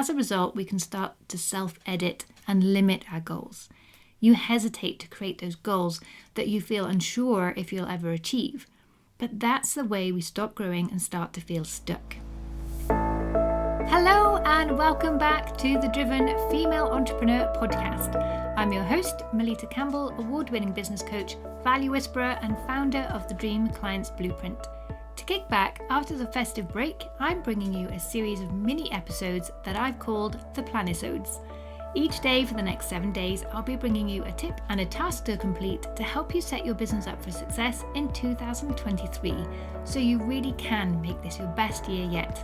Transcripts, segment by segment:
As a result, we can start to self-edit and limit our goals. You hesitate to create those goals that you feel unsure if you'll ever achieve. But that's the way we stop growing and start to feel stuck. Hello and welcome back to the Driven Female Entrepreneur Podcast. I'm your host, Melitta Campbell, award-winning business coach, value whisperer and founder of the Dream Clients Blueprint. To kick back, after the festive break, I'm bringing you a series of mini episodes that I've called the Planisodes. Each day for the next 7 days, I'll be bringing you a tip and a task to complete to help you set your business up for success in 2023, so you really can make this your best year yet.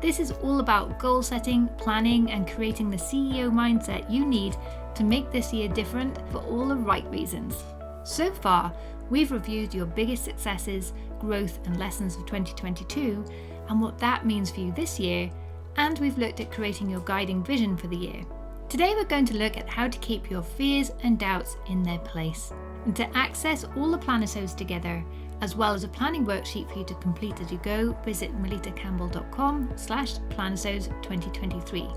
This is all about goal setting, planning, and creating the CEO mindset you need to make this year different for all the right reasons. So far, we've reviewed your biggest successes, growth, and lessons of 2022, and what that means for you this year, and we've looked at creating your guiding vision for the year. Today, we're going to look at how to keep your fears and doubts in their place. And to access all the Planisodes together, as well as a planning worksheet for you to complete as you go, visit melittacampbell.com/Planisodes 2023.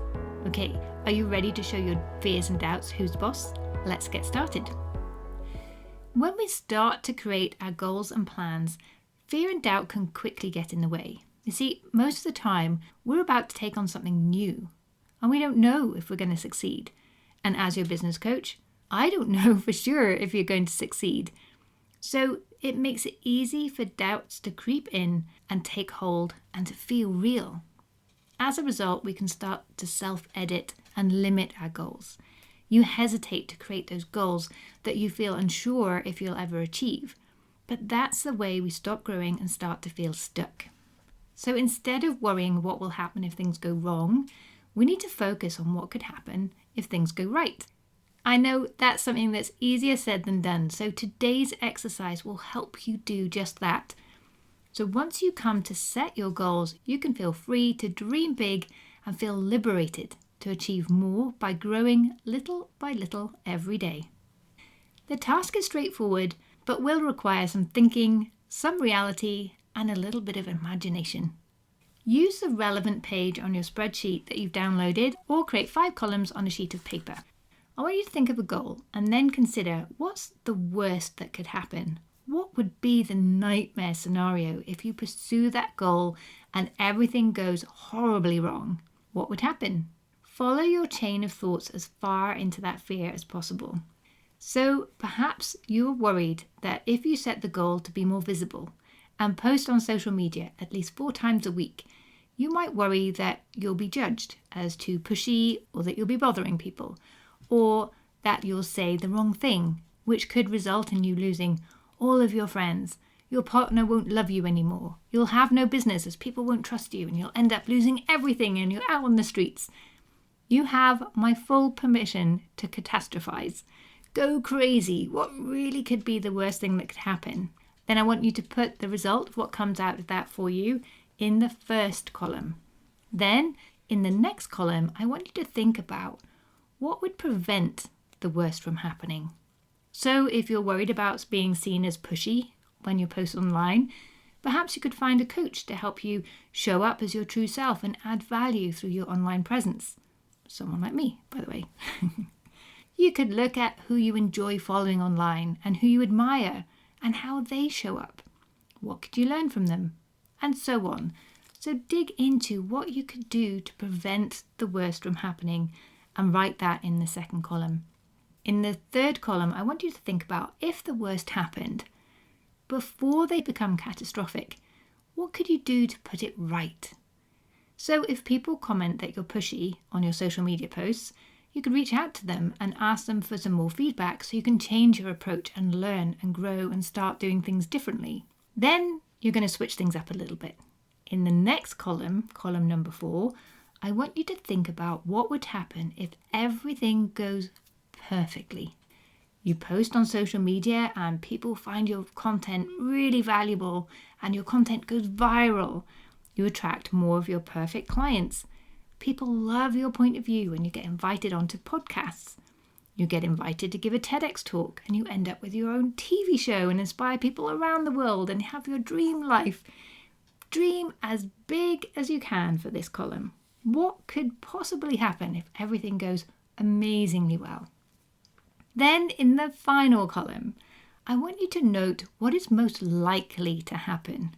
Okay, are you ready to show your fears and doubts who's the boss? Let's get started. When we start to create our goals and plans, fear and doubt can quickly get in the way. You see, most of the time, we're about to take on something new, and we don't know if we're going to succeed. And as your business coach, I don't know for sure if you're going to succeed. So it makes it easy for doubts to creep in and take hold and to feel real. As a result, we can start to self-edit and limit our goals. You hesitate to create those goals that you feel unsure if you'll ever achieve. But that's the way we stop growing and start to feel stuck. So instead of worrying what will happen if things go wrong, we need to focus on what could happen if things go right. I know that's something that's easier said than done, so today's exercise will help you do just that. So once you come to set your goals, you can feel free to dream big and feel liberated to achieve more by growing little by little every day. The task is straightforward, but will require some thinking, some reality, and a little bit of imagination. Use the relevant page on your spreadsheet that you've downloaded or create 5 columns on a sheet of paper. I want you to think of a goal and then consider what's the worst that could happen. What would be the nightmare scenario if you pursue that goal and everything goes horribly wrong? What would happen? Follow your chain of thoughts as far into that fear as possible. So perhaps you're worried that if you set the goal to be more visible and post on social media at least 4 times a week, you might worry that you'll be judged as too pushy, or that you'll be bothering people, or that you'll say the wrong thing, which could result in you losing all of your friends. Your partner won't love you anymore. You'll have no business as people won't trust you, and you'll end up losing everything and you're out on the streets. You have my full permission to catastrophize. Go crazy. What really could be the worst thing that could happen? Then I want you to put the result of what comes out of that for you in the first column. Then in the next column, I want you to think about what would prevent the worst from happening. So if you're worried about being seen as pushy when you post online, perhaps you could find a coach to help you show up as your true self and add value through your online presence. Someone like me, by the way. You could look at who you enjoy following online and who you admire and how they show up. What could you learn from them? And so on. So dig into what you could do to prevent the worst from happening and write that in the second column. In the third column, I want you to think about if the worst happened, before they become catastrophic, what could you do to put it right? So if people comment that you're pushy on your social media posts, you could reach out to them and ask them for some more feedback so you can change your approach and learn and grow and start doing things differently. Then you're going to switch things up a little bit. In the next column, column number 4, I want you to think about what would happen if everything goes perfectly. You post on social media and people find your content really valuable and your content goes viral. You attract more of your perfect clients. People love your point of view and you get invited onto podcasts. You get invited to give a TEDx talk and you end up with your own TV show and inspire people around the world and have your dream life. Dream as big as you can for this column. What could possibly happen if everything goes amazingly well? Then in the final column, I want you to note what is most likely to happen.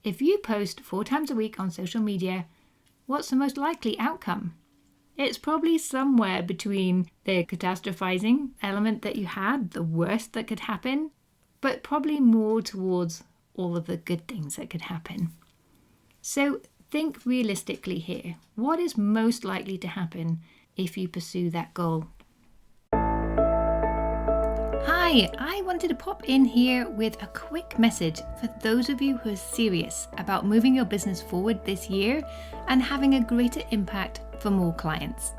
If you post 4 times a week on social media, what's the most likely outcome? It's probably somewhere between the catastrophizing element that you had, the worst that could happen, but probably more towards all of the good things that could happen. So think realistically here. What is most likely to happen if you pursue that goal? Hi, I wanted to pop in here with a quick message for those of you who are serious about moving your business forward this year and having a greater impact for more clients.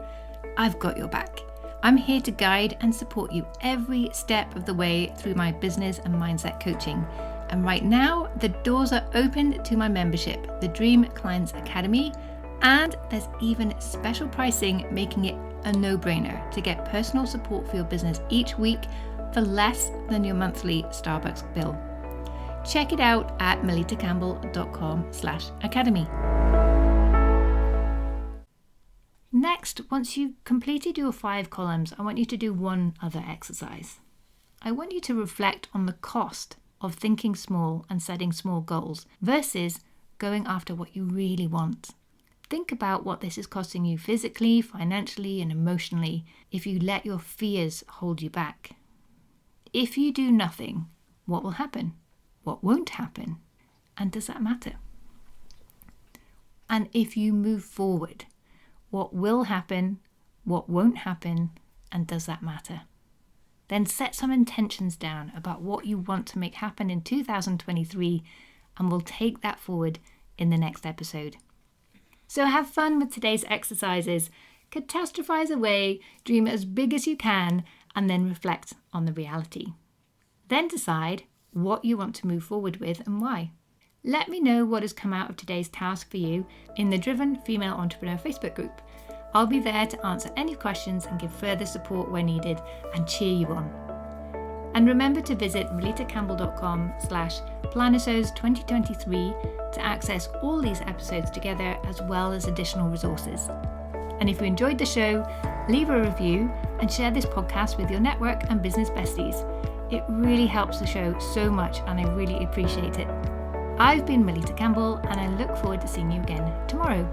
I've got your back. I'm here to guide and support you every step of the way through my business and mindset coaching. And right now, the doors are open to my membership, the Dream Clients Academy, and there's even special pricing, making it a no-brainer to get personal support for your business each week for less than your monthly Starbucks bill. Check it out at melittacampbell.com/academy. Next, once you've completed your 5 columns, I want you to do one other exercise. I want you to reflect on the cost of thinking small and setting small goals versus going after what you really want. Think about what this is costing you physically, financially, and emotionally if you let your fears hold you back. If you do nothing, what will happen? What won't happen? And does that matter? And if you move forward, what will happen? What won't happen? And does that matter? Then set some intentions down about what you want to make happen in 2023, and we'll take that forward in the next episode. So have fun with today's exercises. Catastrophize away, dream as big as you can, and then reflect on the reality. Then decide what you want to move forward with and why. Let me know what has come out of today's task for you in the Driven Female Entrepreneur Facebook group. I'll be there to answer any questions and give further support where needed and cheer you on. And remember to visit melittacampbell.com/Planisodes 2023 to access all these episodes together as well as additional resources. And if you enjoyed the show, leave a review and share this podcast with your network and business besties. It really helps the show so much and I really appreciate it. I've been Melitta Campbell and I look forward to seeing you again tomorrow.